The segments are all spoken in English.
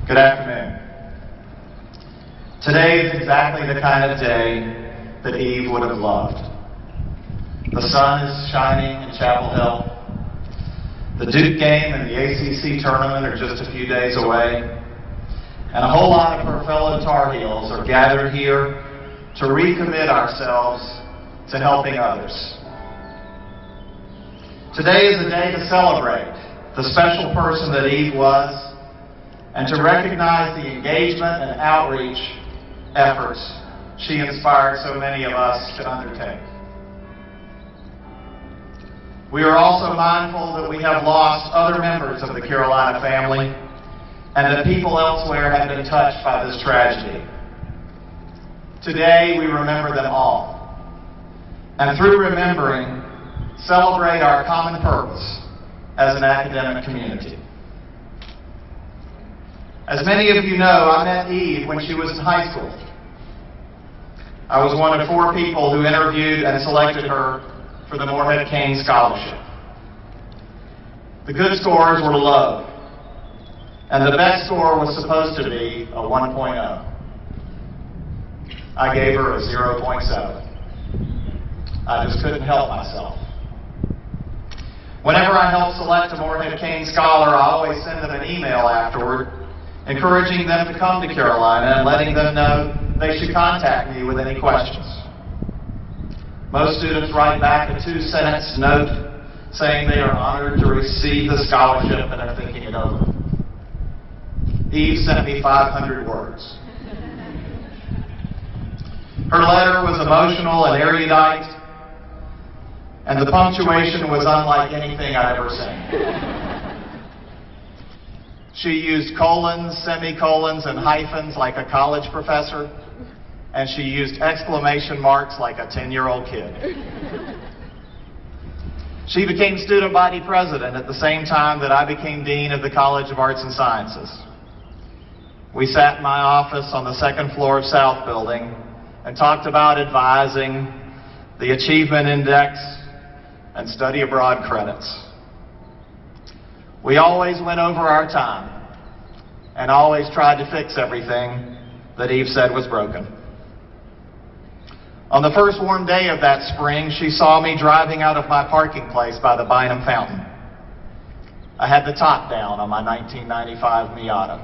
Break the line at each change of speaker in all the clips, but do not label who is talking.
Good afternoon. Today is exactly the kind of day that Eve would have loved. The sun is shining in Chapel Hill. The Duke game and the ACC tournament are just a few days away. And a whole lot of her fellow Tar Heels are gathered here to recommit ourselves to helping others. Today is a day to celebrate the special person that Eve was, and to recognize the engagement and outreach efforts she inspired so many of us to undertake. We are also mindful that we have lost other members of the Carolina family, and that people elsewhere have been touched by this tragedy. Today we remember them all, and through remembering, celebrate our common purpose as an academic community. As many of you know, I met Eve when she was in high school. I was one of 4 people who interviewed and selected her for the Morehead Cain Scholarship. The good scores were low, and the best score was supposed to be a 1.0. I gave her a 0.7. I just couldn't help myself. Whenever I help select a Morehead Cain Scholar, I always send them an email afterward, encouraging them to come to Carolina and letting them know they should contact me with any questions. Most students write back a 2-sentence note saying they are honored to receive the scholarship and are thinking it over. Eve sent me 500 words. Her letter was emotional and erudite, and the punctuation was unlike anything I'd ever seen. She used colons, semicolons, and hyphens like a college professor, and she used exclamation marks like a 10-year-old kid. She became student body president at the same time that I became dean of the College of Arts and Sciences. We sat in my office on the 2nd floor of South Building and talked about advising, the Achievement Index, and study abroad credits. We always went over our time and always tried to fix everything that Eve said was broken. On the first warm day of that spring, she saw me driving out of my parking place by the Bynum Fountain. I had the top down on my 1995 Miata.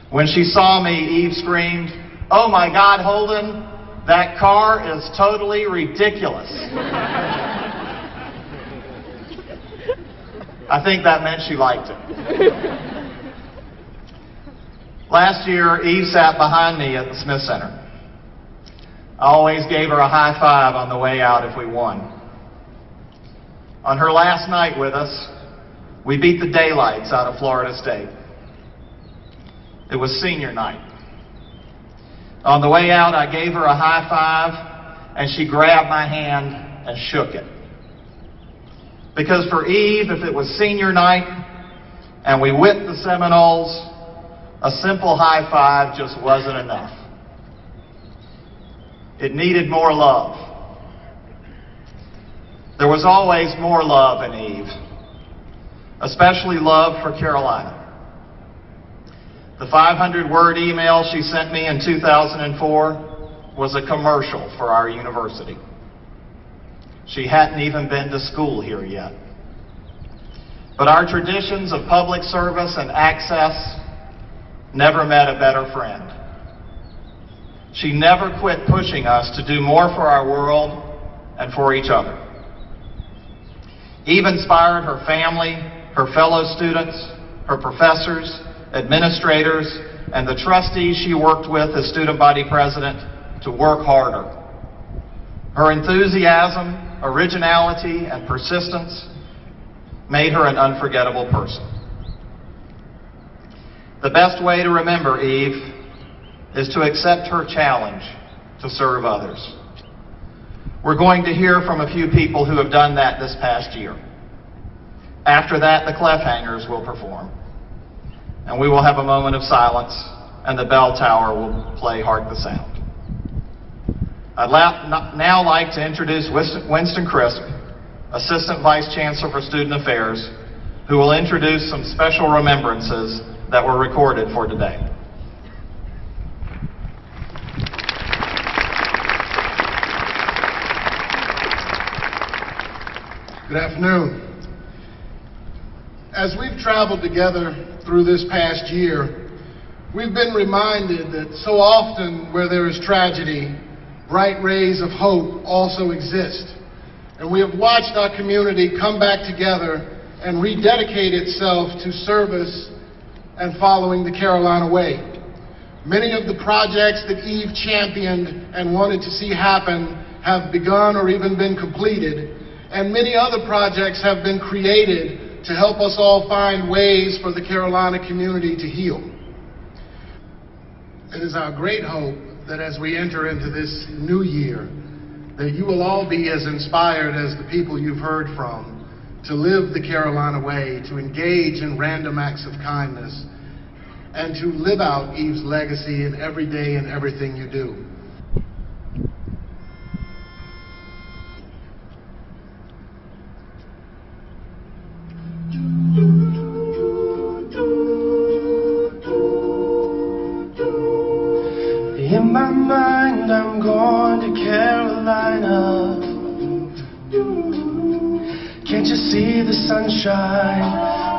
When she saw me, Eve screamed, "Oh my God, Holden, that car is totally ridiculous." I think that meant she liked it. Last year, Eve sat behind me at the Smith Center. I always gave her a high five on the way out if we won. On her last night with us, we beat the daylights out of Florida State. It was senior night. On the way out, I gave her a high five, and she grabbed my hand and shook it. Because for Eve, if it was senior night and we whipped the Seminoles, a simple high five just wasn't enough. It needed more love. There was always more love in Eve, especially love for Carolina. The 500-word email she sent me in 2004 was a commercial for our university. She hadn't even been to school here yet. But our traditions of public service and access never met a better friend. She never quit pushing us to do more for our world and for each other. Eve inspired her family, her fellow students, her professors, administrators, and the trustees she worked with as student body president to work harder. Her enthusiasm, originality, and persistence made her an unforgettable person. The best way to remember Eve is to accept her challenge to serve others. We're going to hear from a few people who have done that this past year. After that, the Clefhangers will perform, and we will have a moment of silence, and the bell tower will play Hark the Sound. I'd now like to introduce Winston Crisp, Assistant Vice Chancellor for Student Affairs, who will introduce some special remembrances that were recorded for today.
Good afternoon. As we've traveled together through this past year, we've been reminded that so often where there is tragedy, bright rays of hope also exist. And we have watched our community come back together and rededicate itself to service and following the Carolina Way. Many of the projects that Eve championed and wanted to see happen have begun or even been completed, and many other projects have been created to help us all find ways for the Carolina community to heal. It is our great hope that as we enter into this new year, that you will all be as inspired as the people you've heard from to live the Carolina Way, to engage in random acts of kindness, and to live out Eve's legacy in every day and everything you do.
In my mind, I'm going to Carolina. Can't you see the sunshine?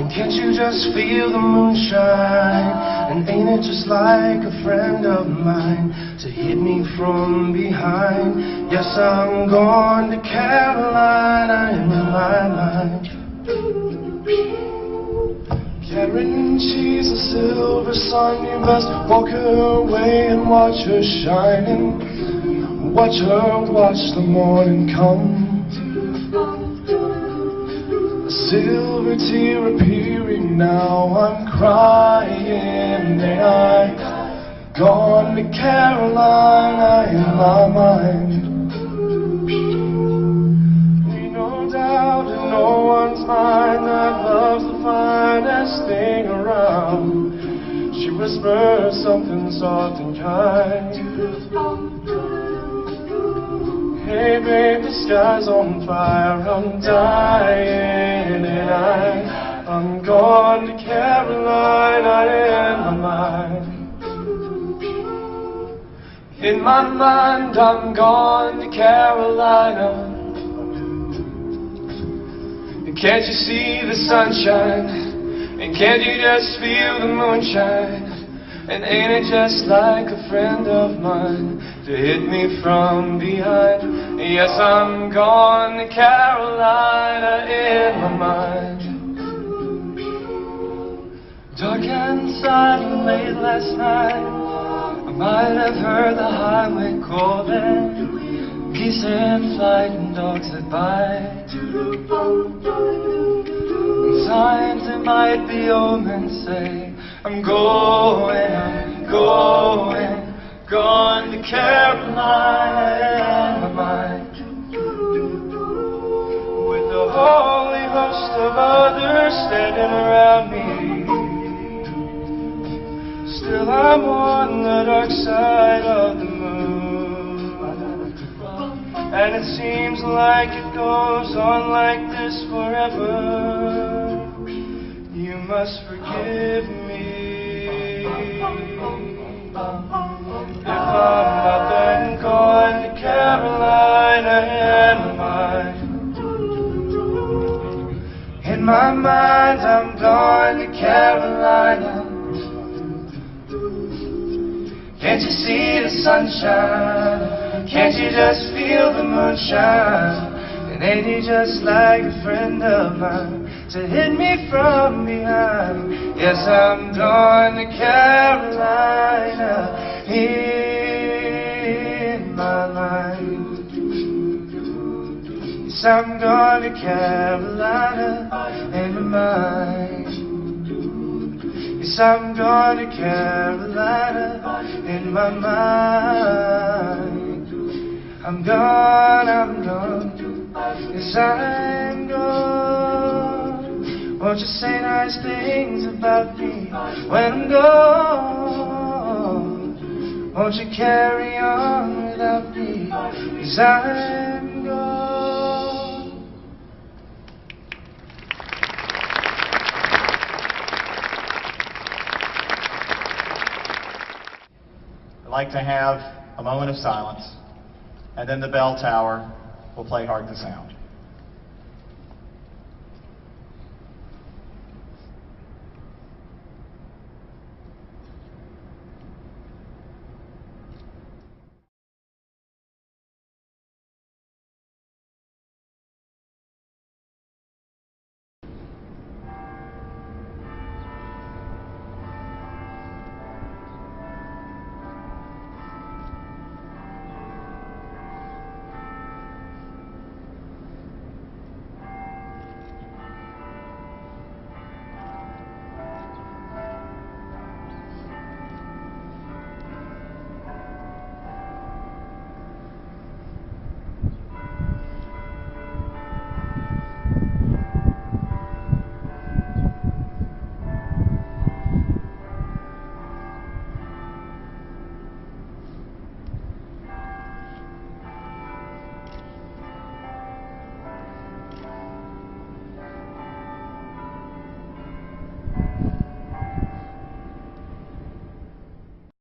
And can't you just feel the moonshine? And ain't it just like a friend of mine to hit me from behind? Yes, I'm going to Carolina in my mind. Carrying cheese, a silver sun, you best walk her away and watch her shining. Watch her watch the morning come. A silver tear appearing now, I'm crying, and I've gone to Carolina in my mind. Ain't no doubt in no one's mind that love's the finest thing around. She whispers something soft and kind. Hey babe, the sky's on fire, I'm dying, and I'm gone to Carolina in my mind. In my mind, I'm gone to Carolina. And can't you see the sunshine? And can't you just feel the moonshine? And ain't it just like a friend of mine to hit me from behind? Yes, I'm gone to Carolina in my mind. Dark and silent late last night, I might have heard the highway calling, geese in flight and dogs that bite. And signs that might be omens say, I'm going, gone to Carolina in my mind. With a holy host of others standing around me, still I'm on the dark side of the moon. And it seems like it goes on like this forever. You must forgive me if I'm not then going to Carolina in my mind. In my mind, I'm going to Carolina. Can't you see the sunshine? Can't you just feel the moonshine? And ain't he just like a friend of mine to hit me from behind? Yes, I'm going to Carolina in my mind. Yes, I'm going to Carolina in my mind. Yes, I'm going to Carolina in my mind. I'm gone. Yes, I'm gone. Won't you say nice things about me when I'm gone? Won't you carry on without me? 'Cause I'm gone.
like to have a moment of silence, and then the bell tower will play Hark the Sound.